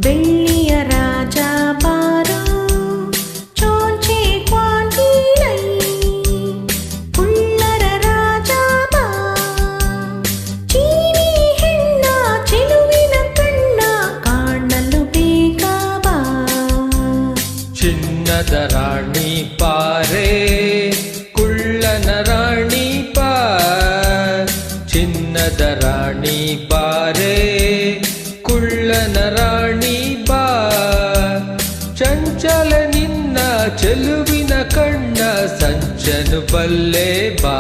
ಬೆಳ್ಳಿಯ ರಾಜ ಬಾರೋ ಚೋಂಚೆ ಕ್ವಾಂಟಿನೈ ಕುಳ್ಳರ ರಾಜ ಬಾ ಚೀನಿ ಹೆಣ್ಣ ಚೆಲುವಿನ ಕಣ್ಣ ಕಾಣಲು ಬೇಗ ಬಾ ಚಿನ್ನದ ರಾಣಿ ಪಾರೆ ಕುಳ್ಳನ ರಾಣಿ ಪಾ ಚಿನ್ನದ ರಾಣಿ ಬಾರೆ ಕುಳ್ಳನ ರಾಣಿ ಬಾ ಚಂಚಲ ನಿನ್ನ ಚೆಲುವಿನ ಕಣ್ಣ ಸಂಚನು ಬಲ್ಲೆ ಬಾ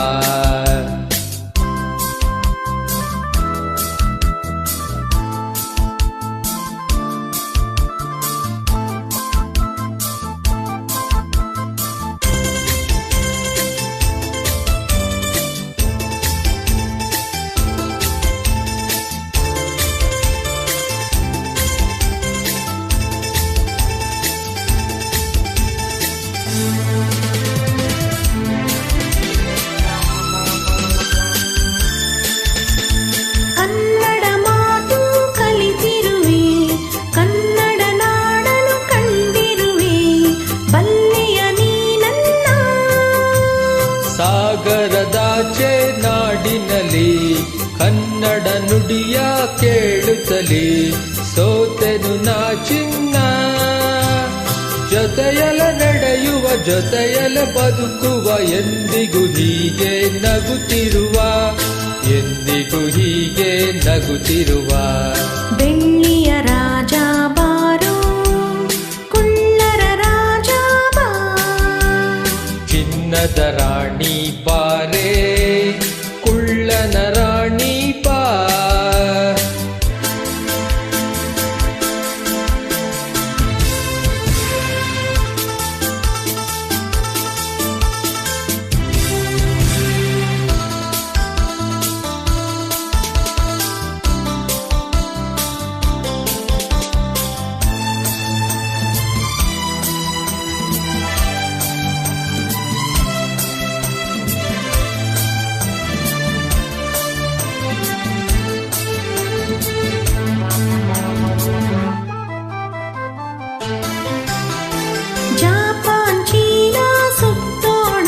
ಕನ್ನಡ ಮಾತು ಕಲಿತಿರುವೆ ಕನ್ನಡ ನಾಡಲು ಕಂಡಿರುವೆ ಬಲ್ಲೆಯ ನೀನನ್ನ ಸಾಗರದಾಚೆ ನಾಡಿನಲ್ಲಿ ಕನ್ನಡ ನುಡಿಯ ಕೇಳುತ್ತಲಿ ಸೋತೆನು ನಾ ಚಿನ್ನ ಜೊತೆಯಲ ನಡೆಯುವ ಜೊತೆಯಲ ಬದುಕುವ ಎಂದಿಗೂ ಹೀಗೆ ನಗುತ್ತಿರುವ ಎಂದಿಗೂ ಹೀಗೆ ನಗುತ್ತಿರುವ ಬೆಳ್ಳಿಯ ರಾಜ ಬಾರೋ ಕುಳ್ಳರ ರಾಜ ಬಾ ಚಿನ್ನದ ರಾಣಿ ಬಾರೆ ಕುಳ್ಳನ ರಾಣಿ ಬಾ ಜಪಾನ್ ಚೀನಾ ಸುತ್ತೋಣ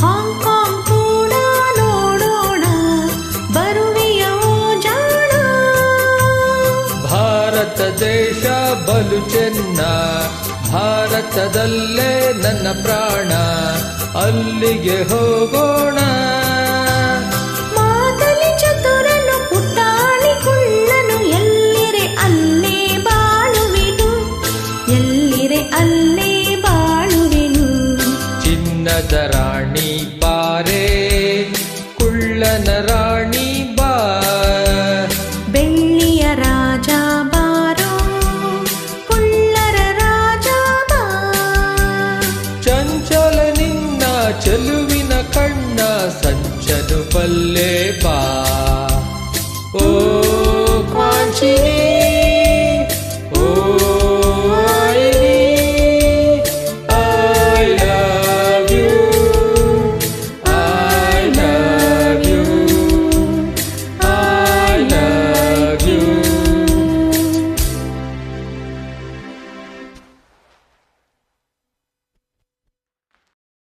ಹಾಂಗ್ಕಾಂಗ್ ಕೂಡ ನೋಡೋಣ ಬರುವೆಯ ಓ ಜಾಣ ಭಾರತ ದೇಶ ಬಲು ಚೆನ್ನ ಭಾರತದಲ್ಲೇ ನನ್ನ ಪ್ರಾಣ ಅಲ್ಲಿಗೆ ಹೋಗೋಣ ಮಾತಲಿ ಚತುರನು ಪುಟಾಣಿ ಕುಳ್ಳನು ಎಲ್ಲಿರೆ ಅಲ್ಲೇ ಬಾಳುವೆನು ಎಲ್ಲಿರೆ ಅಲ್ಲೇ ಬಾಳುವೆನು ಚಿನ್ನದ ರಾಣಿ ಬಾರೆ ಕುಳ್ಳನ ರಾಣಿ ಬಾ ಬೆಳ್ಳಿಯ ರಾಜ ಬಾರೋ ಕುಳ್ಳರ ರಾಜ ಬಾ ಚಂಚಲ ನಿನ್ನ ಚೆಲುವಿನ ಕಣ್ಣ ಸಂಚನು ಬಲ್ಲೆ ಬಾ